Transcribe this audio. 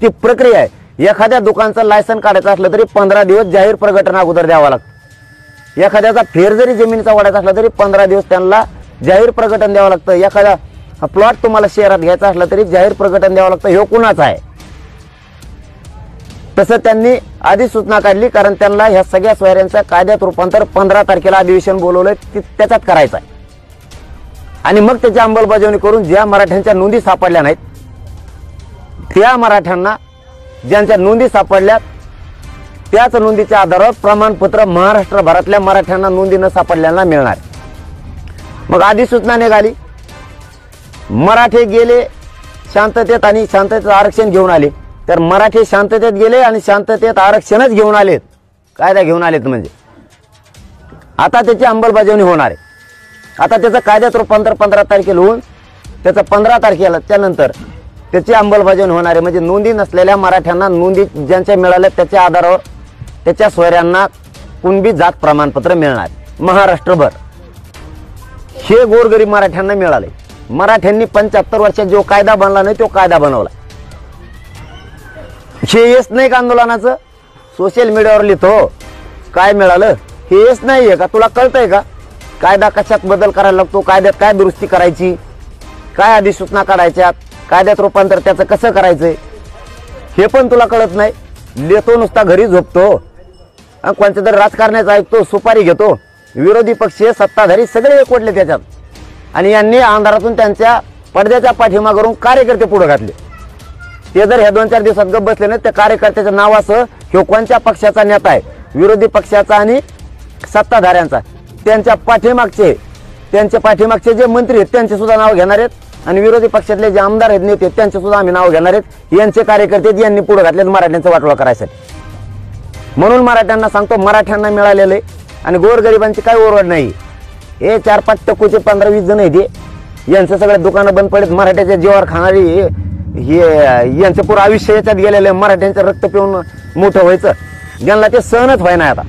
ती प्रक्रिया आहे। एखाद्या दुकानचं लायसन काढायचं असलं तरी 15 दिवस जाहीर प्रकटन अगोदर द्यावं लागतं। एखाद्याचा फेर जरी जमिनीचा वाढायचा असला तरी 15 दिवस त्यांना जाहीर प्रकटन द्यावं लागतं। एखादा प्लॉट तुम्हाला शहरात घ्यायचा असला तरी जाहीर प्रकटन द्यावं लागतं। हे कुणाचं आहे? तसं त्यांनी अधिसूचना काढली, कारण त्यांना ह्या सगळ्या सोयऱ्यांचं कायद्यात रूपांतर 15 तारखेला अधिवेशन बोलवलंय त्याच्यात करायचं आहे। आणि मग त्याची अंमलबजावणी करून ज्या मराठ्यांच्या नोंदी सापडल्या नाहीत त्या मराठ्यांना, ज्यांच्या नोंदी सापडल्यात त्याच नोंदीच्या आधारावर प्रमाणपत्र महाराष्ट्रभरातल्या मराठ्यांना नोंदी न सापडल्यांना मिळणार। मग अधिसूचना निघाली, मराठे गेले शांततेत आणि शांततेत आरक्षण घेऊन आले। तर मराठे शांततेत गेले आणि शांततेत आरक्षणच घेऊन आलेत, कायदा घेऊन आलेत। म्हणजे आता त्याची अंमलबजावणी होणार आहे। आता त्याचं कायद्यात रूपांतर 15 तारखेला होऊन त्याचं 15 तारखेला त्यानंतर त्याची अंमलबजावणी होणार आहे। म्हणजे नोंदी नसलेल्या मराठ्यांना नोंदी ज्यांच्या मिळाल्या त्याच्या आधारावर त्याच्या सोयऱ्यांना कुणबी जात प्रमाणपत्र मिळणार महाराष्ट्रभर। हे गोरगरीब मराठ्यांना मिळाले। मराठ्यांनी 75 वर्षात जो कायदा बनला नाही तो कायदा बनवला। हे येस नाही का आंदोलनाचं? सोशल मीडियावर लिहितो काय मिळालं हे येस नाहीये का? तुला कळतंय का कायदा कशात बदल करायला लागतो, कायद्यात काय दुरुस्ती करायची, काय अधिसूचना काढायच्या, कायद्यात रूपांतर त्याचं कसं करायचंय हे पण तुला कळत नाही। लिहितो नुसता, घरी झोपतो, कोणत्या तरी राजकारण्याचं ऐकतो, सुपारी घेतो। विरोधी पक्ष सत्ताधारी सगळे एकवटले त्याच्यात आणि यांनी अंधारातून त्यांच्या पडद्याच्या पाठीमागून कार्यकर्ते पुढे घातले। ते जर ह्या 2-4 दिवसात गप्प बसले नाही, त्या कार्यकर्त्याच्या नावासह ह्यो कोणत्या पक्षाचा नेता आहे, विरोधी पक्षाचा आणि सत्ताधाऱ्यांचा, त्यांच्या पाठीमागचे जे मंत्री आहेत त्यांचे सुद्धा नाव घेणार आहेत आणि विरोधी पक्षातले जे आमदार आहेत, नेते त्यांचे सुद्धा आम्ही नाव घेणार आहेत। यांचे कार्यकर्ते यांनी पुढे घातलेत मराठ्यांचा वाटोळा करायसाठी। म्हणून मराठ्यांना सांगतो, मराठ्यांना मिळालेले आणि गोरगरिबांची काही ओरड नाही। हे 4-5 टक्कूचे 15-20 जण आहेत, यांचं सगळे दुकानं बंद पडलेत। मराठ्याच्या जीवावर खाणारी हे यांचं पुरं आयुष्य याच्यात गेलेलं आहे। मराठ्यांचं रक्त पिऊन मोठं व्हायचं, ज्यांना ते सहनच व्हाय नाही आता।